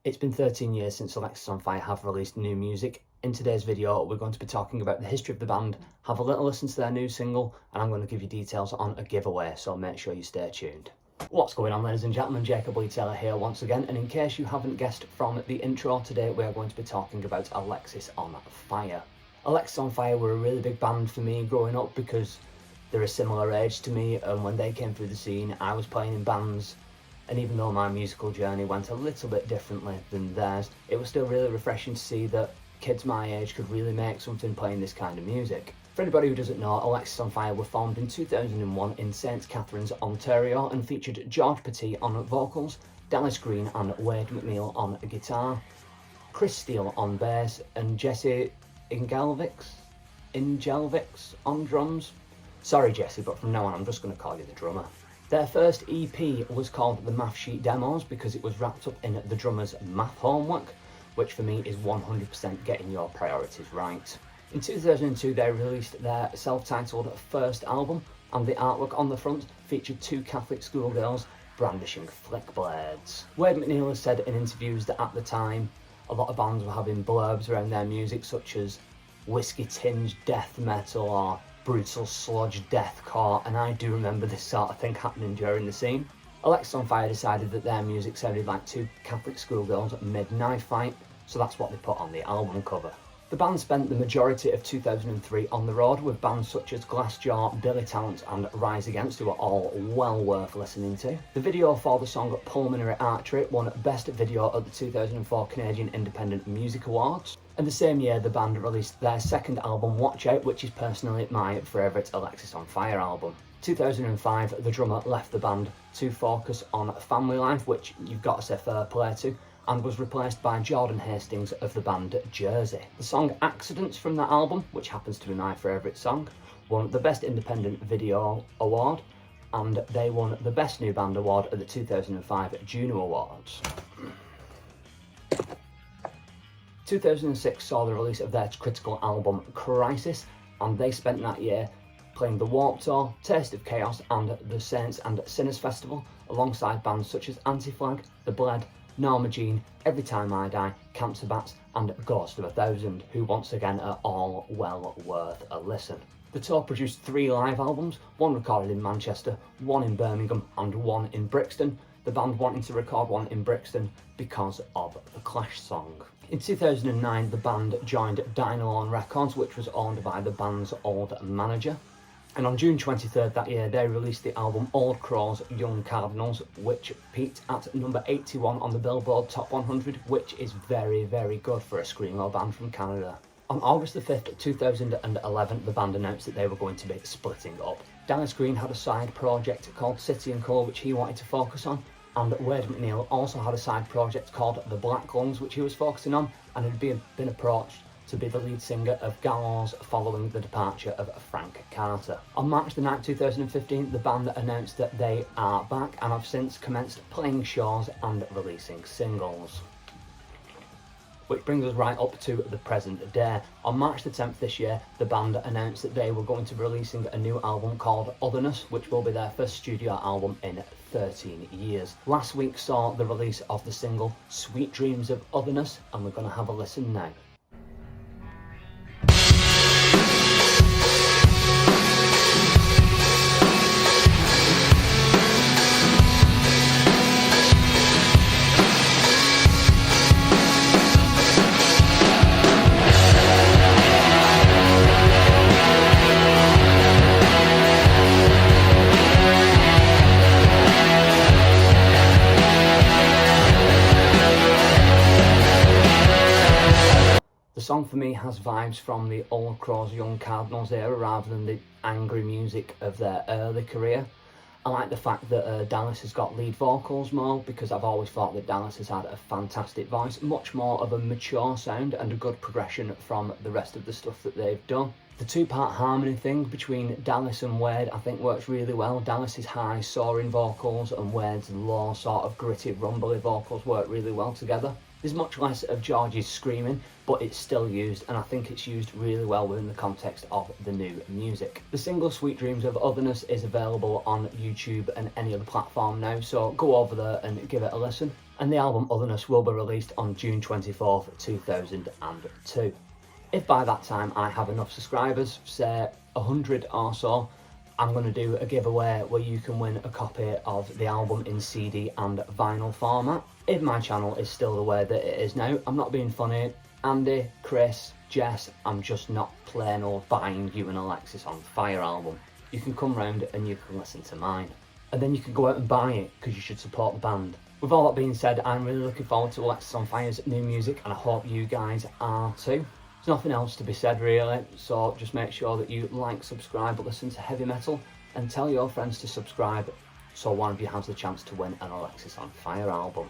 It's been 13 years since Alexisonfire have released new music. In today's video, we're going to be talking about the history of the band, have a little listen to their new single, and I'm going to give you details on a giveaway, so make sure you stay tuned. What's going on, ladies and gentlemen? Jacob Lee Taylor here once again, and in case you haven't guessed from the intro, today we are going to be talking about Alexisonfire. Alexisonfire were a really big band for me growing up because they're a similar age to me, and when they came through the scene, I was playing in bands. And even though my musical journey went a little bit differently than theirs, it was still really refreshing to see that kids my age could really make something playing this kind of music. For anybody who doesn't know, Alexisonfire were formed in 2001 in St Catharines, Ontario, and featured George Petit on vocals, Dallas Green and Wade McNeil on guitar, Chris Steele on bass, and Jesse Ingelvix on drums. Sorry Jesse, but from now on I'm just going to call you the drummer. Their first EP was called The Math Sheet Demos because it was wrapped up in the drummer's math homework, which for me is 100% getting your priorities right. In 2002 they released their self-titled first album, and the artwork on the front featured two Catholic schoolgirls brandishing flick blades. Wade McNeil has said in interviews that at the time a lot of bands were having blurbs around their music such as whiskey-tinged death metal or brutal sludge deathcore, and I do remember this sort of thing happening during the scene. Alexisonfire decided that their music sounded like two Catholic schoolgirls mid-knife fight, so that's what they put on the album cover. The band spent the majority of 2003 on the road with bands such as Glassjaw, Billy Talent and Rise Against, who are all well worth listening to. The video for the song Pulmonary Artery won Best Video at the 2004 Canadian Independent Music Awards. And the same year the band released their second album Watch Out, which is personally my favourite Alexisonfire album. 2005 the drummer left the band to focus on family life, which you've got to say fair play to, and was replaced by Jordan Hastings of the band Jersey. The song Accidents from that album, which happens to be my favourite song, won the Best Independent Video Award, and they won the Best New Band Award at the 2005 Juno Awards. 2006 saw the release of their critical album Crisis, and they spent that year playing the Warped Tour, Taste of Chaos and the Saints and Sinners Festival alongside bands such as Anti-Flag, The Bled, Norma Jean, Every Time I Die, Cancer Bats and Ghost of 1000, who once again are all well worth a listen. The tour produced 3 live albums, one recorded in Manchester, one in Birmingham and one in Brixton, the band wanting to record one in Brixton because of the Clash song. In 2009 the band joined Dynalone Records, which was owned by the band's old manager. And on June 23rd that year, they released the album Old Crows, Young Cardinals, which peaked at number 81 on the Billboard Top 100, which is very, very good for a screamo band from Canada. On August the 5th, 2011, the band announced that they were going to be splitting up. Dallas Green had a side project called City & Colour, which he wanted to focus on, and Wade McNeil also had a side project called The Black Lungs, which he was focusing on, and had been approached to be the lead singer of Gallows following the departure of Frank Carter. On March the 9th, 2015, the band announced that they are back and have since commenced playing shows and releasing singles. Which brings us right up to the present day. On March the 10th this year, the band announced that they were going to be releasing a new album called Otherness, which will be their first studio album in 13 years. Last week saw the release of the single Sweet Dreams of Otherness, and we're going to have a listen now. The song for me has vibes from the Old Crows, Young Cardinals era rather than the angry music of their early career. I like the fact that Dallas has got lead vocals more, because I've always thought that Dallas has had a fantastic voice, much more of a mature sound and a good progression from the rest of the stuff that they've done. The two-part harmony thing between Dallas and Wade I think works really well. Dallas's high soaring vocals and Wade's low sort of gritty rumbly vocals work really well together. There's much less of George's screaming, but it's still used, and I think it's used really well within the context of the new music. The single Sweet Dreams of Otherness is available on YouTube and any other platform now, so go over there and give it a listen. and the album Otherness will be released on June 24th, 2002. If by that time I have enough subscribers, say 100 or so, I'm going to do a giveaway where you can win a copy of the album in CD and vinyl format. If my channel is still the way that it is now, I'm not being funny, Andy, Chris, Jess, I'm just not plain old buying you an Alexisonfire album. You can come round and you can listen to mine. And then you can go out and buy it, because you should support the band. With all that being said, I'm really looking forward to Alexisonfire's new music, and I hope you guys are too. There's nothing else to be said really, so just make sure that you like, subscribe, listen to heavy metal, and tell your friends to subscribe so one of you has the chance to win an Alexisonfire album.